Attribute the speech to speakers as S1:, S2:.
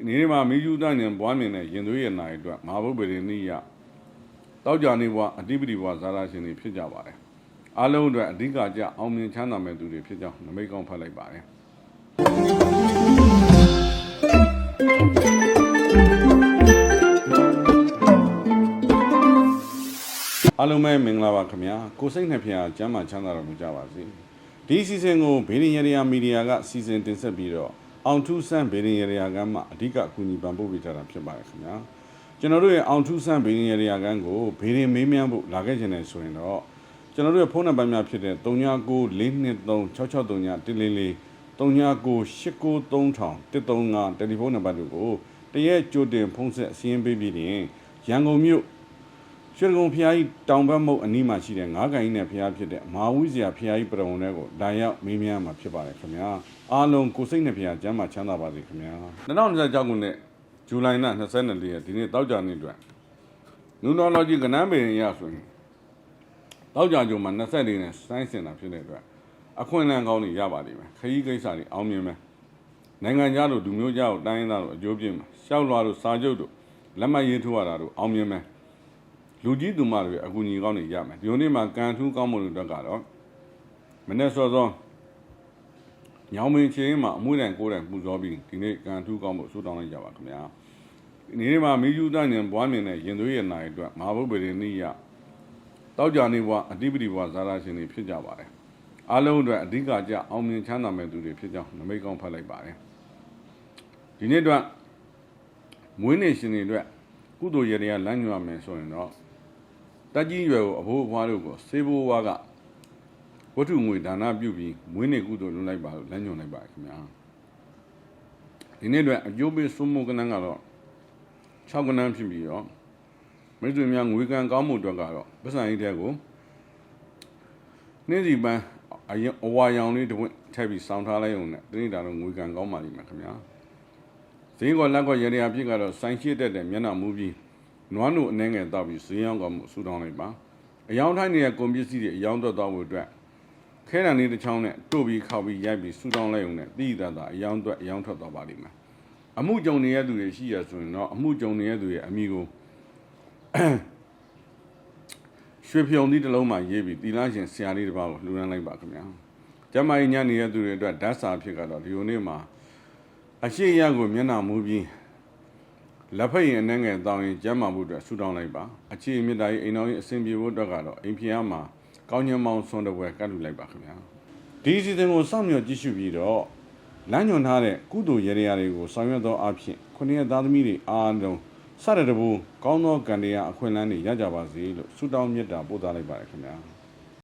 S1: နေ့မှာမိယူတန်ရင်ဘွားမြင်တဲ့ရင်သွေးရနာတွေအတွက်မဟာဗုဒ္ဓရေနိယတောက်ကြနေဘွားအတိပတိဘွားဇာတာရှင်တွေဖြစ်ကြပါတယ်အားလုံးအတွက်အဓိကကြအောင်မြင်ချမ်းသာမဲ့သူတွေဖြစ်ကြောင်းနမိတ်ကောင်းဖတ်လိုက်ပါတယ်အားလုံးပဲမင်္ဂလာပါခင်ဗျာကိုစိတ်နှဖျားကျမ်းမာချမ်းသာတော်မူကြပါစေဒီစီစဉ်ကိုဘေးရင်ရရမီဒီယာကစီစဉ်တင်ဆက်ပြီးတော့အောင်ထူးဆန်းဘေးရင်ရရကမ်းမှာအဓိကအကူအညီပံ့ပိုးပေးထားတာဖြစ်ပါတယ်ခင်ဗျာကျွန်တော်တို့ရဲ့အောင်ထူးဆန်းဘေးရင်ရရကမ်းကိုဘေးရင်မေးမြန်းဖို့လာခဲ့ခြင်းနဲ့ဆိုရင်တော့ကျွန်တော်တို့ရဲ့ဖုန်းနံပါတ်များဖြစ်တဲ့3994236634 3998933135တယ်လီဖုန်းနံပါတ်တို့ကိုတရက်ကြိုတင်ဖုန်းဆက်အစီအရင်ပေးပြီးရင်ရန်ကုန်မြို့ရွှေကုန်းဖျားကြီးတောင်ဘက်မုတ်အနီးမှာရှိတဲ့ငါးကန်ကြီးနဲ့ဖျားဖြစ်တဲ့မဟာဝိဇ္ဇာဖျားကြီးပရဝုံတွေကိုလာရောက်မေးမြန်းမှာဖြစ်ပါတယ်ခင်ဗျာအားလုံးကိုစိတ်နဲ့ဖျားကျမ်းမာချမ်းသာပါစေခင်ဗျာ2026ခုနှစ်ဇူလိုင်လ24ရက်ဒီနေ့တောက်ကြနေ့အတွက်နူနော်လော်ဂျီကနန်းပင်ရဆိုရင်တောက်ကြကြုံမှာ24နဲ့စိုင်းစင်တာဖြစ်တဲ့အတွက်အခွင့်အလမ်းကောင်းတွေရပါလိမ့်မယ်ခရီးကိစ္စတွေအောင်မြင်မယ်နိုင်ငံခြားတို့လူမျိုးခြားတို့တိုင်းရင်းသားတို့အကျိုးပြည့်မှာရှောက်လွှာတို့စာချုပ်တို့လက်မှတ်ရေးထိုးရတာတို့အောင်မြင်မယ်လူကြီးသူမတွေအကူအညီကောင်းတွေရမယ်ဒီနေ့မှာကန်ထူးကောင်းမှုတွေအတွက်ကတော့မနေ့စောစောညောင်မင်းချင်းမှာအမွှေးတိုင်ကိုယ်တိုင်ပူဇော်ပြီးဒီနေ့ကန်ထူးကောင်းမှုဆုတောင်းလိုက်ကြပါခင်ဗျာဒီနေ့မှာမိယူတန်ရင်ဘွားမြင်တဲ့ရင်သွေးရနာတွေအတွက်မဟာဗုဒ္ဓရေနိယတောက်ကြနေဘွားအတိပတိဘွားဇာတာရှင်တွေဖြစ်ကြပါတယ်အားလုံးအတွက်အဓိကကြအောင်မြင်ချမ်းသာမဲ့သူတွေဖြစ်ကြောင်းနမိတ်ကောင်းဖတ်လိုက်ပါတယ်ဒီနေ့အတွက်မွေးနေ့ရှင်တွေအတွက်ကုသိုလ်ရတရားလမ်းညွှန်ရမယ်ဆိုရင်တော့တက်ကြီးရွယ်ကိုအဖိုးအဖွားတို့ကိုစေဘိုးဝါကဝတ္ထုငွေဒါနပြုပြီးမွေးနေ့ကုသိုလ်လုပ်လိုက်ပါလို့လမ်းညွှန်လိုက်ပါခင်ဗျာဒီနေ့အတွက်အကျိုးပေးစွမိုးကနန်းကတော့6ကနန်းဖြစ်ပြီးတော့မိတ်ဆွေများငွေကံကောင်းမှုအတွက်ကတော့ပစ္စံကြီးတဲ့ကိုနေ့စီပန်းအဝါရောင်လေးတစ်ဝင့်ထည့်ပြီးစောင်းထားလိုက်ုံနဲ့တနေ့တာတော့ငွေကံကောင်းပါလိမ့်မယ်ခင်ဗျာဈေးကောလက်ကောရတရားဖြစ်ကတော့စိုင်းရှိတက်တဲ့မျက်နှာမူပြီးနွားနို့အနေငယ်တောက်ပြီးဈေးရောင်းကောင်းမှုဆူတောင်းလိုက်ပါအယောင်ထိုင်းနေတဲ့ကွန်ပစ္စည်းတွေအယောင်တော့တောက်ဖို့အတွက်ခဲတံလေးတစ်ချောင်းနဲ့တို့ပြီးခောက်ပြီးရိုက်ပြီးဆူတောင်းလိုက်ုံနဲ့တိတိတသာအယောင်ထွက်သွားပါလိမ့်မယ်အမှုကြုံနေတဲ့သူတွေရှိရဆိုရင်တော့အမှုကြုံနေတဲ့သူရဲ့အမိကိုရွှေဖြုံသီးတစ်လုံးမှရေးပြီးတီလာရှင်ဆရာလေးတစ်ပါးကိုလှူဒန်းလိုက်ပါခင်ဗျာကျမကြီးညနေတဲ့သူတွေအတွက်ဓာတ်စာဖြစ်ကတော့ဒီလိုနေ့မှာအရှိရကိုမျက်နှာမူပြီးလက်ဖက်ရင်အနေငယ်တောင်းရင်ကျမ်းမာမှုအတွက်ဆူတောင်းလိုက်ပါအခြေမြတ်တာကြီးအိမ်တော်ကြီးအဆင်ပြေဖို့အတွက်ကတော့အိမ်ဖျားမှာကောင်းညမောင်းဆွန်တပွဲကတ်လူလိုက်ပါခင်ဗျာဒီစီစဉ်ကိုစောင့်မျှော်ကြည့်ရှုပြီးတော့လမ်းညွှန်ထားတဲ့ကုသိုလ်ရတရားတွေကိုဆောင်ရွက်သောအဖြစ်ခုနှစ်ရက်သားသမီးတွေအားလုံးစတဲ့တဘူကောင်းသောကံတရားအခွင့်အလမ်းတွေရကြပါစေလို့ဆုတောင်းမေတ္တာပို့သလိုက်ပါတယ်ခင်ဗျာ